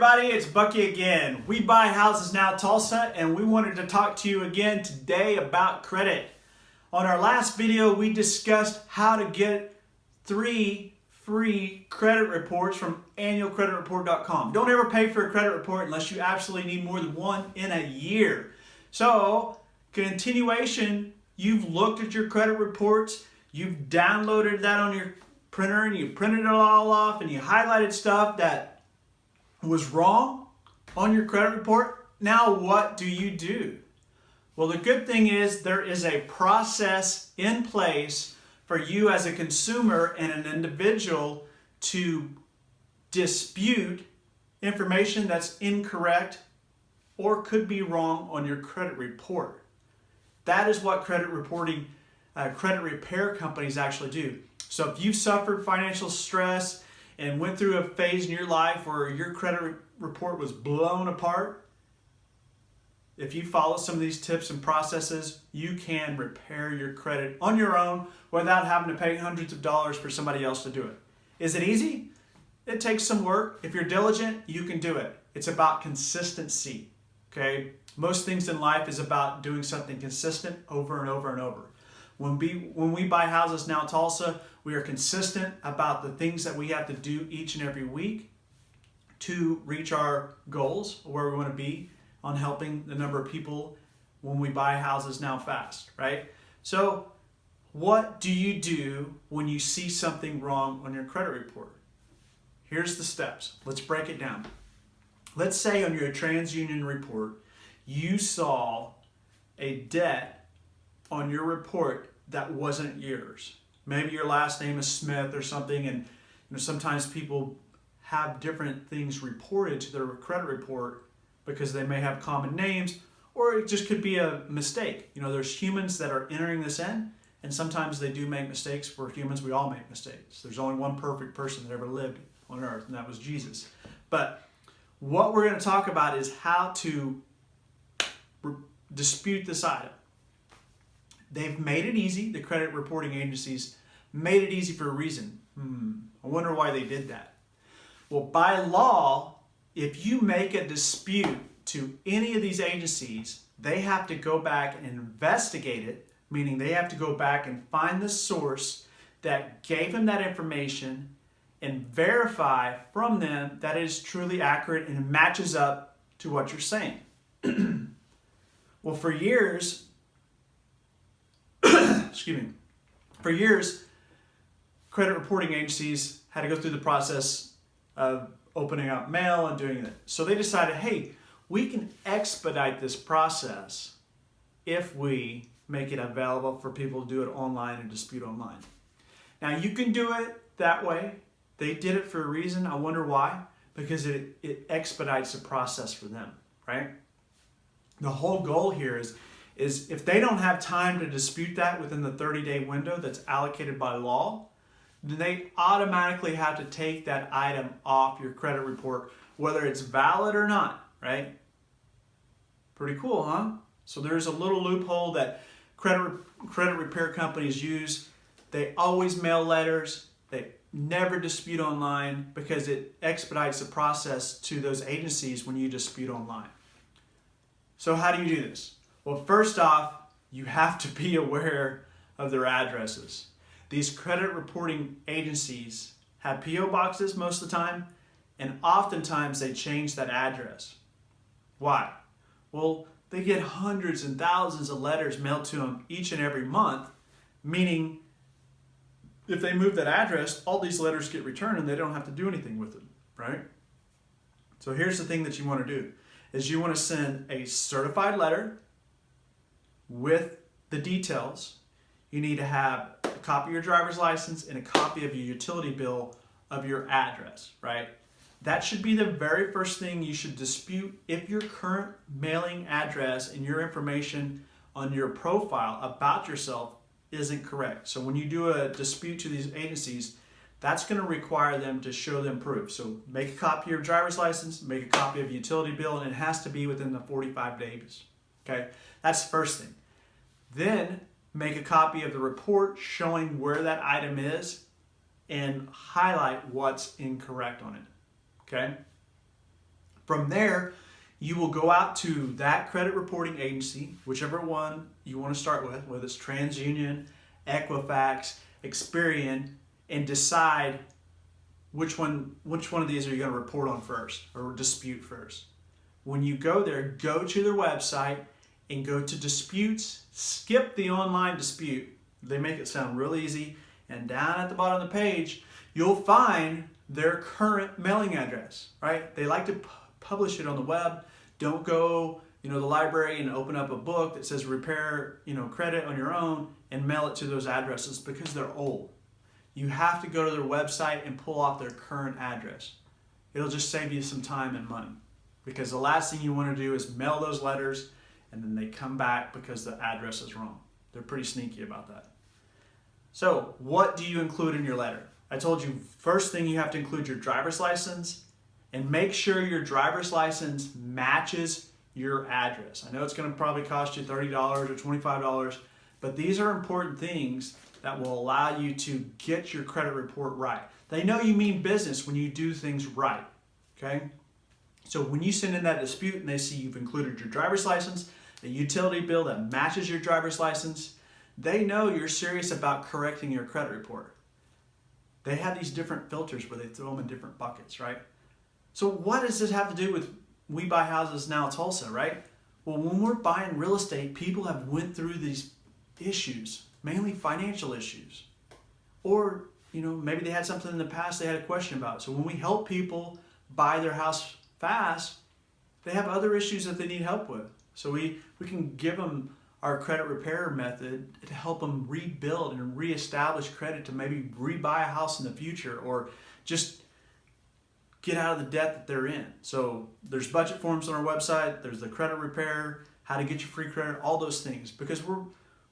everybody, it's Bucky again. We buy houses now, Tulsa, and we wanted to talk to you again today about credit. On our last video, we discussed how to get 3 free credit reports from annualcreditreport.com. Don't ever pay for a credit report unless you absolutely need more than one in a year. So, continuation, you've looked at your credit reports, you've downloaded that on your printer and you printed it all off and you highlighted stuff that was wrong on your credit report. Now what do you do? Well, the good thing is there is a process in place for you as a consumer and an individual to dispute information that's incorrect or could be wrong on your credit report. That is what credit repair companies actually do. So if you've suffered financial stress and went through a phase in your life where your credit report was blown apart, if you follow some of these tips and processes, you can repair your credit on your own without having to pay hundreds of dollars for somebody else to do it. Is it easy? It takes some work. If you're diligent, you can do it. It's about consistency, okay? Most things in life is about doing something consistent over and over and over. When we buy houses now in Tulsa, we are consistent about the things that we have to do each and every week to reach our goals, where we want to be on helping the number of people when we buy houses now fast, right? So what do you do when you see something wrong on your credit report? Here's the steps. Let's break it down. Let's say on your TransUnion report, you saw a debt on your report that wasn't yours. Maybe your last name is Smith or something, and sometimes people have different things reported to their credit report because they may have common names, or it just could be a mistake. There's humans that are entering this in, and sometimes they do make mistakes. We're humans, we all make mistakes. There's only one perfect person that ever lived on earth, and that was Jesus. But what we're going to talk about is how to dispute this item. They've made it easy. The credit reporting agencies made it easy for a reason. I wonder why they did that. Well, by law, if you make a dispute to any of these agencies, they have to go back and investigate it, meaning they have to go back and find the source that gave them that information and verify from them that it is truly accurate and matches up to what you're saying. Well, for years, for years, credit reporting agencies had to go through the process of opening up mail and doing it. So they decided, hey, we can expedite this process if we make it available for people to do it online and dispute online. Now, you can do it that way. They did it for a reason. I wonder why. Because it expedites the process for them, right? The whole goal here is if they don't have time to dispute that within the 30-day window that's allocated by law, then they automatically have to take that item off your credit report, whether it's valid or not, right? Pretty cool, huh? So there's a little loophole that credit repair companies use. They always mail letters. They never dispute online because it expedites the process to those agencies when you dispute online. So how do you do this? Well, first off, you have to be aware of their addresses. These credit reporting agencies have P.O. boxes most of the time, and oftentimes they change that address. Why? Well, they get hundreds and thousands of letters mailed to them each and every month, meaning if they move that address, all these letters get returned and they don't have to do anything with them, right? So here's the thing that you want to do, is you want to send a certified letter with the details. You need to have a copy of your driver's license and a copy of your utility bill of your address, right? That should be the very first thing you should dispute if your current mailing address and your information on your profile about yourself isn't correct. So when you do a dispute to these agencies, that's going to require them to show them proof. So make a copy of your driver's license, make a copy of your utility bill, and it has to be within the 45 days. Okay, that's the first thing. Then make a copy of the report showing where that item is and highlight what's incorrect on it. Okay? From there, you will go out to that credit reporting agency, whichever one you want to start with, whether it's TransUnion, Equifax, Experian, and decide which one of these are you going to report on first or dispute first. When you go there, go to their website and go to disputes, skip the online dispute. They make it sound real easy. And down at the bottom of the page, you'll find their current mailing address, right? They like to publish it on the web. Don't go, the library and open up a book that says repair, credit on your own and mail it to those addresses because they're old. You have to go to their website and pull off their current address. It'll just save you some time and money because the last thing you want to do is mail those letters and then they come back because the address is wrong. They're pretty sneaky about that. So what do you include in your letter? I told you first thing you have to include your driver's license and make sure your driver's license matches your address. I know it's going to probably cost you $30 or $25, but these are important things that will allow you to get your credit report right. They know you mean business when you do things right, okay? So when you send in that dispute and they see you've included your driver's license, a utility bill that matches your driver's license, they know you're serious about correcting your credit report. They have these different filters where they throw them in different buckets, right? So what does this have to do with We Buy Houses Now Tulsa, right? Well, when we're buying real estate, people have went through these issues, mainly financial issues. Or, maybe they had something in the past they had a question about. So when we help people buy their house fast, they have other issues that they need help with. So we can give them our credit repair method to help them rebuild and reestablish credit to maybe rebuy a house in the future or just get out of the debt that they're in. So there's budget forms on our website, there's the credit repair, how to get your free credit, all those things. Because we're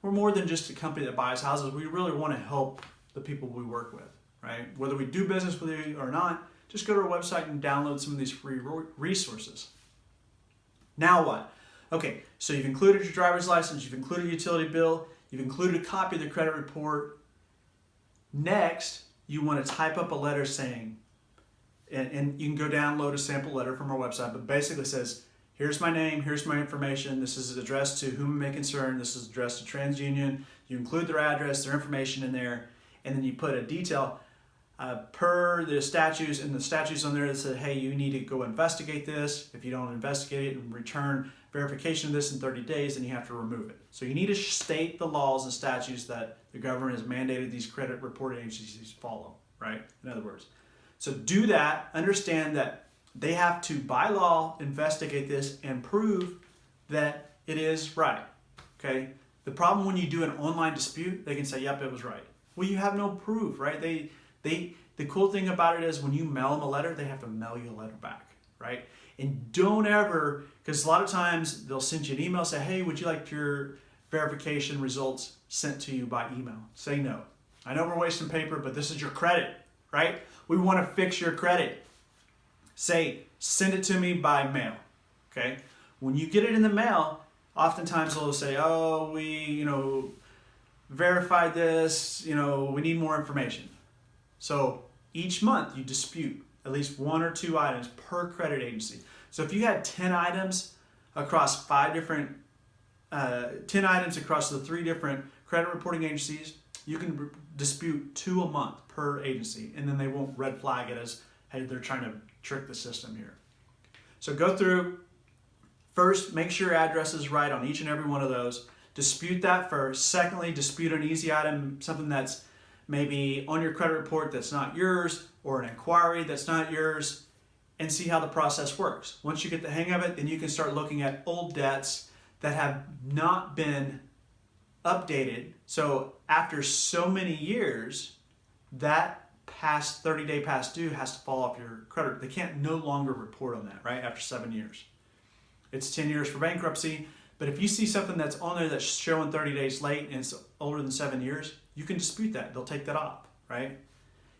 more than just a company that buys houses. We really want to help the people we work with, right? Whether we do business with you or not, just go to our website and download some of these free resources. Now what? Okay, so you've included your driver's license, you've included a utility bill, you've included a copy of the credit report. Next, you want to type up a letter saying, and you can go download a sample letter from our website, but basically says, here's my name, here's my information, this is addressed to whom it may concern, this is addressed to TransUnion. You include their address, their information in there, and then you put a detail per the statutes, and the statutes on there that say, hey, you need to go investigate this. If you don't investigate it and return verification of this in 30 days, then you have to remove it. So you need to state the laws and statutes that the government has mandated these credit reporting agencies follow, right? In other words. So do that, understand that they have to, by law, investigate this and prove that it is right, okay? The problem when you do an online dispute, they can say, yep, it was right. Well, you have no proof, right? The cool thing about it is when you mail them a letter, they have to mail you a letter back, right? And don't ever, because a lot of times they'll send you an email, say, hey, would you like your verification results sent to you by email? Say no. I know we're wasting paper, but this is your credit, right? We want to fix your credit. Say, send it to me by mail, okay? When you get it in the mail, oftentimes they'll say, oh, we, verified this, we need more information. So each month you dispute at least 1 or 2 items per credit agency. So if you had 10 items across 10 items across the 3 different credit reporting agencies, you can dispute 2 a month per agency, and then they won't red flag it as, hey, they're trying to trick the system here. So go through, first, make sure your address is right on each and every one of those. Dispute that first. Secondly, dispute an easy item, something that's maybe on your credit report that's not yours, or an inquiry that's not yours, and see how the process works. Once you get the hang of it, then you can start looking at old debts that have not been updated. So after so many years, that past 30-day past due has to fall off your credit. They can't no longer report on that, right, after 7 years. It's 10 years for bankruptcy, but if you see something that's on there that's showing 30 days late and it's older than 7 years, you can dispute that. They'll take that off, right?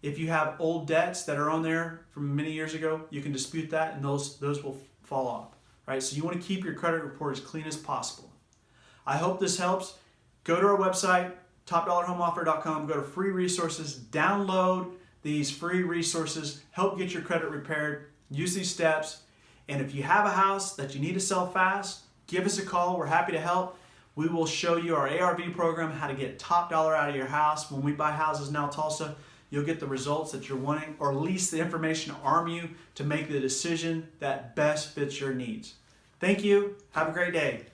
If you have old debts that are on there from many years ago, you can dispute that and those will fall off, right? So you want to keep your credit report as clean as possible. I hope this helps. Go to our website, topdollarhomeoffer.com, go to free resources, download these free resources, help get your credit repaired, use these steps, And if you have a house that you need to sell fast, give us a call. We're happy to help. We will show you our ARV program, how to get top dollar out of your house. When we buy houses now Tulsa, you'll get the results that you're wanting, or at least the information to arm you to make the decision that best fits your needs. Thank you. Have a great day.